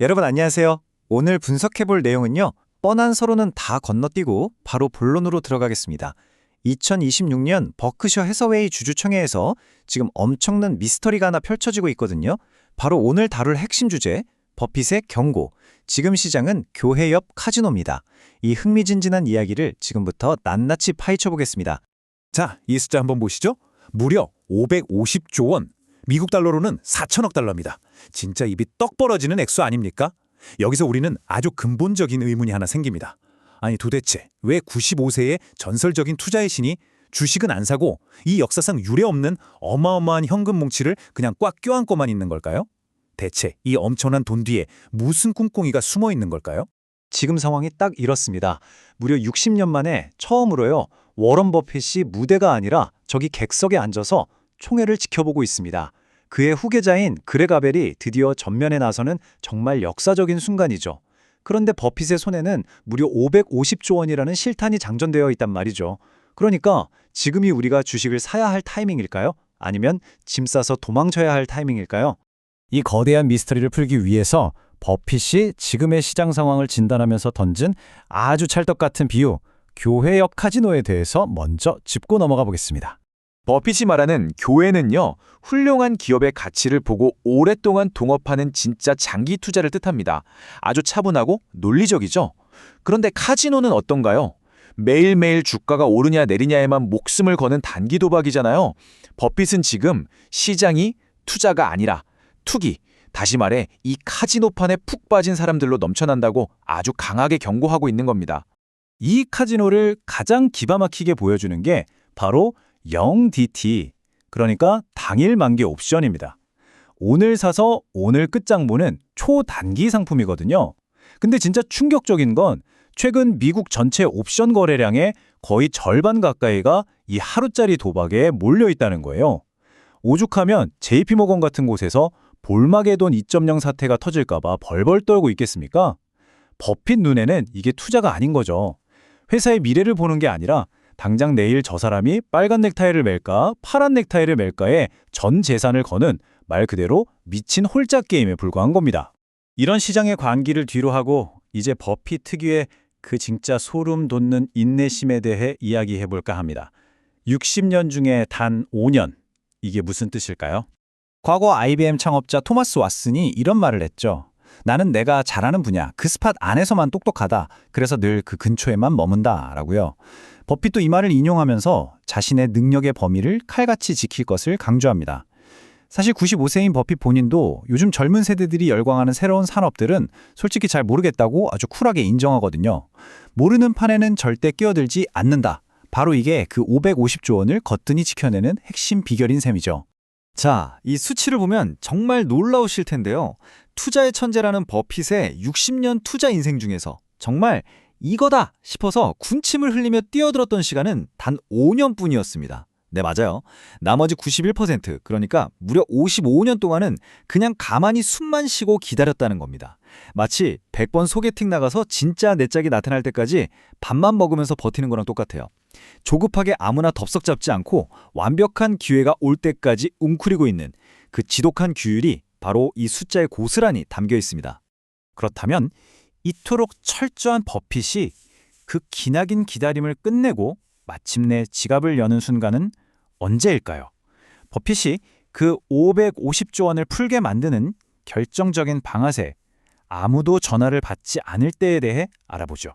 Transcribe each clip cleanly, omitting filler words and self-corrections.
여러분 안녕하세요. 오늘 분석해볼 내용은요. 뻔한 서론은 다 건너뛰고 바로 본론으로 들어가겠습니다. 2026년 버크셔 해서웨이 주주총회에서 지금 엄청난 미스터리가 하나 펼쳐지고 있거든요. 바로 오늘 다룰 핵심 주제, 버핏의 경고. 지금 시장은 교회 옆 카지노입니다. 이 흥미진진한 이야기를 지금부터 낱낱이 파헤쳐 보겠습니다. 자, 이 숫자 한번 보시죠. 무려 550조 원. 미국 달러로는 4천억 달러입니다. 진짜 입이 떡 벌어지는 액수 아닙니까? 여기서 우리는 아주 근본적인 의문이 하나 생깁니다. 아니 도대체 왜 95세의 전설적인 투자의 신이 주식은 안 사고 이 역사상 유례없는 어마어마한 현금 뭉치를 그냥 꽉 껴안고만 있는 걸까요? 대체 이 엄청난 돈 뒤에 무슨 꿍꿍이가 숨어 있는 걸까요? 지금 상황이 딱 이렇습니다. 무려 60년 만에 처음으로요. 워런 버핏이 무대가 아니라 저기 객석에 앉아서 총회를 지켜보고 있습니다. 그의 후계자인 그렉 아벨이 드디어 전면에 나서는 정말 역사적인 순간이죠. 그런데 버핏의 손에는 무려 550조 원이라는 실탄이 장전되어 있단 말이죠. 그러니까 지금이 우리가 주식을 사야 할 타이밍일까요? 아니면 짐 싸서 도망쳐야 할 타이밍일까요? 이 거대한 미스터리를 풀기 위해서 버핏이 지금의 시장 상황을 진단하면서 던진 아주 찰떡 같은 비유, 교회역 카지노에 대해서 먼저 짚고 넘어가 보겠습니다. 버핏이 말하는 교회는요, 훌륭한 기업의 가치를 보고 오랫동안 동업하는 진짜 장기 투자를 뜻합니다. 아주 차분하고 논리적이죠. 그런데 카지노는 어떤가요? 매일매일 주가가 오르냐 내리냐에만 목숨을 거는 단기 도박이잖아요. 버핏은 지금 시장이 투자가 아니라 투기, 다시 말해 이 카지노판에 푹 빠진 사람들로 넘쳐난다고 아주 강하게 경고하고 있는 겁니다. 이 카지노를 가장 기가 막히게 보여주는 게 바로 0DT, 그러니까 당일 만기 옵션입니다. 오늘 사서 오늘 끝장보는 초단기 상품이거든요. 근데 진짜 충격적인 건 최근 미국 전체 옵션 거래량의 거의 절반 가까이가 이 하루짜리 도박에 몰려 있다는 거예요. 오죽하면 JP모건 같은 곳에서 볼막의 돈 2.0 사태가 터질까 봐 벌벌 떨고 있겠습니까? 버핏 눈에는 이게 투자가 아닌 거죠. 회사의 미래를 보는 게 아니라 당장 내일 저 사람이 빨간 넥타이를 맬까 파란 넥타이를 맬까에 전 재산을 거는 말 그대로 미친 홀짝 게임에 불과한 겁니다. 이런 시장의 관기를 뒤로 하고 이제 버핏 특유의 그 진짜 소름 돋는 인내심에 대해 이야기해 볼까 합니다. 60년 중에 단 5년. 이게 무슨 뜻일까요? 과거 IBM 창업자 토마스 왓슨이 이런 말을 했죠. 나는 내가 잘하는 분야, 그 스팟 안에서만 똑똑하다. 그래서 늘 그 근처에만 머문다. 라고요. 버핏도 이 말을 인용하면서 자신의 능력의 범위를 칼같이 지킬 것을 강조합니다. 사실 95세인 버핏 본인도 요즘 젊은 세대들이 열광하는 새로운 산업들은 솔직히 잘 모르겠다고 아주 쿨하게 인정하거든요. 모르는 판에는 절대 끼어들지 않는다. 바로 이게 그 550조 원을 거뜬히 지켜내는 핵심 비결인 셈이죠. 자, 이 수치를 보면 정말 놀라우실 텐데요. 투자의 천재라는 버핏의 60년 투자 인생 중에서 정말 이거다 싶어서 군침을 흘리며 뛰어들었던 시간은 단 5년뿐이었습니다. 네, 맞아요. 나머지 91%, 그러니까 무려 55년 동안은 그냥 가만히 숨만 쉬고 기다렸다는 겁니다. 마치 100번 소개팅 나가서 진짜 내 짝이 나타날 때까지 밥만 먹으면서 버티는 거랑 똑같아요. 조급하게 아무나 덥석 잡지 않고 완벽한 기회가 올 때까지 웅크리고 있는 그 지독한 규율이 바로 이 숫자에 고스란히 담겨 있습니다. 그렇다면 이토록 철저한 버핏이 그 기나긴 기다림을 끝내고 마침내 지갑을 여는 순간은 언제일까요? 버핏이 그 550조 원을 풀게 만드는 결정적인 방아쇠, 아무도 전화를 받지 않을 때에 대해 알아보죠.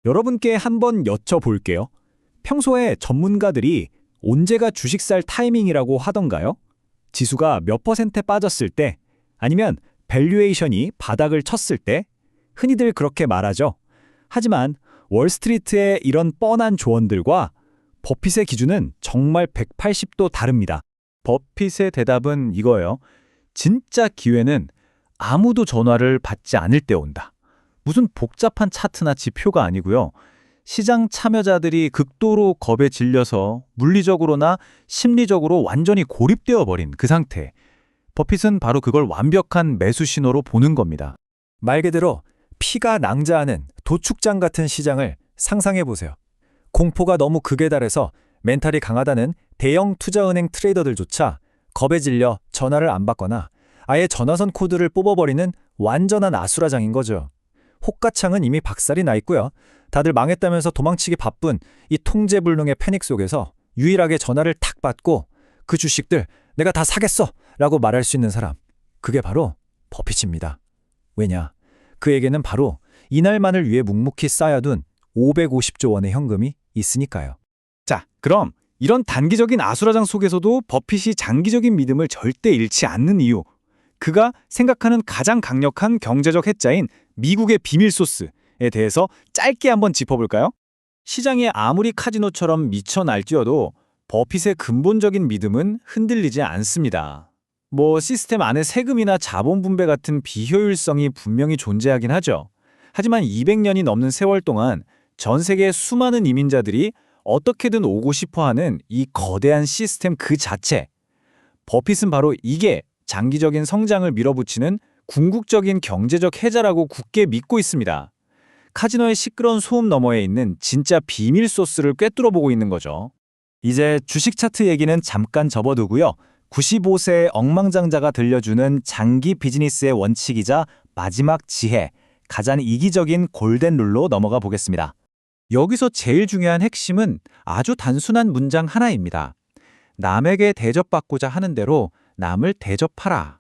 여러분께 한번 여쭤볼게요. 평소에 전문가들이 언제가 주식 살 타이밍이라고 하던가요? 지수가 몇 퍼센트 빠졌을 때, 아니면 밸류에이션이 바닥을 쳤을 때, 흔히들 그렇게 말하죠. 하지만 월스트리트의 이런 뻔한 조언들과 버핏의 기준은 정말 180도 다릅니다. 버핏의 대답은 이거예요. 진짜 기회는 아무도 전화를 받지 않을 때 온다. 무슨 복잡한 차트나 지표가 아니고요. 시장 참여자들이 극도로 겁에 질려서 물리적으로나 심리적으로 완전히 고립되어 버린 그 상태. 버핏은 바로 그걸 완벽한 매수 신호로 보는 겁니다. 말 그대로 피가 낭자하는 도축장 같은 시장을 상상해 보세요. 공포가 너무 극에 달해서 멘탈이 강하다는 대형 투자은행 트레이더들조차 겁에 질려 전화를 안 받거나 아예 전화선 코드를 뽑아버리는 완전한 아수라장인 거죠. 호가창은 이미 박살이 나 있고요. 다들 망했다면서 도망치기 바쁜 이 통제불능의 패닉 속에서 유일하게 전화를 탁 받고 그 주식들 내가 다 사겠어 라고 말할 수 있는 사람. 그게 바로 버핏입니다. 왜냐? 그에게는 바로 이날만을 위해 묵묵히 쌓아둔 550조 원의 현금이 있으니까요. 자, 그럼 이런 단기적인 아수라장 속에서도 버핏이 장기적인 믿음을 절대 잃지 않는 이유. 그가 생각하는 가장 강력한 경제적 해자인 미국의 비밀 소스에 대해서 짧게 한번 짚어볼까요? 시장이 아무리 카지노처럼 미쳐 날뛰어도 버핏의 근본적인 믿음은 흔들리지 않습니다. 시스템 안에 세금이나 자본 분배 같은 비효율성이 분명히 존재하긴 하죠. 하지만 200년이 넘는 세월 동안 전 세계의 수많은 이민자들이 어떻게든 오고 싶어하는 이 거대한 시스템 그 자체. 버핏은 바로 이게 장기적인 성장을 밀어붙이는 궁극적인 경제적 해자라고 굳게 믿고 있습니다. 카지노의 시끄러운 소음 너머에 있는 진짜 비밀 소스를 꿰뚫어보고 있는 거죠. 이제 주식 차트 얘기는 잠깐 접어두고요. 95세의 억망장자가 들려주는 장기 비즈니스의 원칙이자 마지막 지혜, 가장 이기적인 골든 룰로 넘어가 보겠습니다. 여기서 제일 중요한 핵심은 아주 단순한 문장 하나입니다. 남에게 대접받고자 하는 대로 남을 대접하라.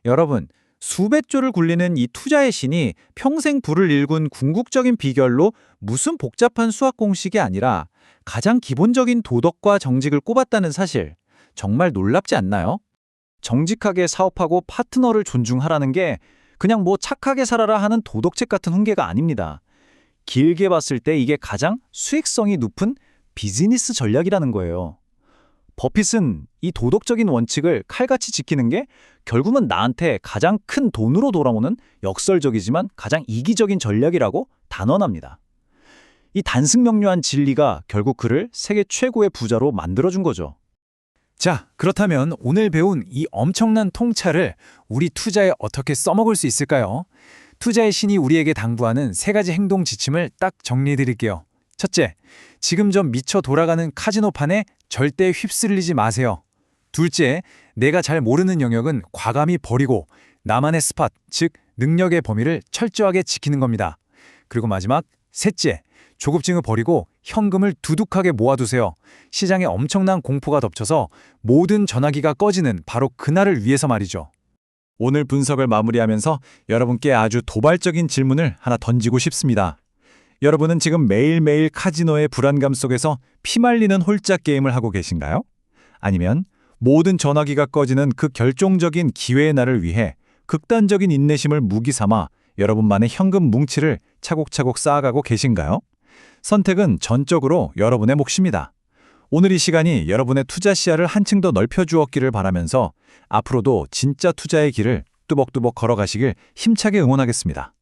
여러분, 수백 조를 굴리는 이 투자의 신이 평생 불을 일군 궁극적인 비결로 무슨 복잡한 수학 공식이 아니라 가장 기본적인 도덕과 정직을 꼽았다는 사실, 정말 놀랍지 않나요? 정직하게 사업하고 파트너를 존중하라는 게 그냥 착하게 살아라 하는 도덕책 같은 훈계가 아닙니다. 길게 봤을 때 이게 가장 수익성이 높은 비즈니스 전략이라는 거예요. 버핏은 이 도덕적인 원칙을 칼같이 지키는 게 결국은 나한테 가장 큰 돈으로 돌아오는 역설적이지만 가장 이기적인 전략이라고 단언합니다. 이 단승명료한 진리가 결국 그를 세계 최고의 부자로 만들어준 거죠. 자, 그렇다면 오늘 배운 이 엄청난 통찰을 우리 투자에 어떻게 써먹을 수 있을까요? 투자의 신이 우리에게 당부하는 3가지 행동 지침을 딱 정리해드릴게요. 첫째, 지금 좀 미쳐 돌아가는 카지노판에 절대 휩쓸리지 마세요. 둘째, 내가 잘 모르는 영역은 과감히 버리고 나만의 스팟, 즉 능력의 범위를 철저하게 지키는 겁니다. 그리고 마지막, 셋째, 조급증을 버리고 현금을 두둑하게 모아두세요. 시장에 엄청난 공포가 덮쳐서 모든 전화기가 꺼지는 바로 그날을 위해서 말이죠. 오늘 분석을 마무리하면서 여러분께 아주 도발적인 질문을 하나 던지고 싶습니다. 여러분은 지금 매일매일 카지노의 불안감 속에서 피말리는 홀짝 게임을 하고 계신가요? 아니면 모든 전화기가 꺼지는 그 결정적인 기회의 날을 위해 극단적인 인내심을 무기 삼아 여러분만의 현금 뭉치를 차곡차곡 쌓아가고 계신가요? 선택은 전적으로 여러분의 몫입니다. 오늘 이 시간이 여러분의 투자 시야를 한층 더 넓혀주었기를 바라면서 앞으로도 진짜 투자의 길을 뚜벅뚜벅 걸어가시길 힘차게 응원하겠습니다.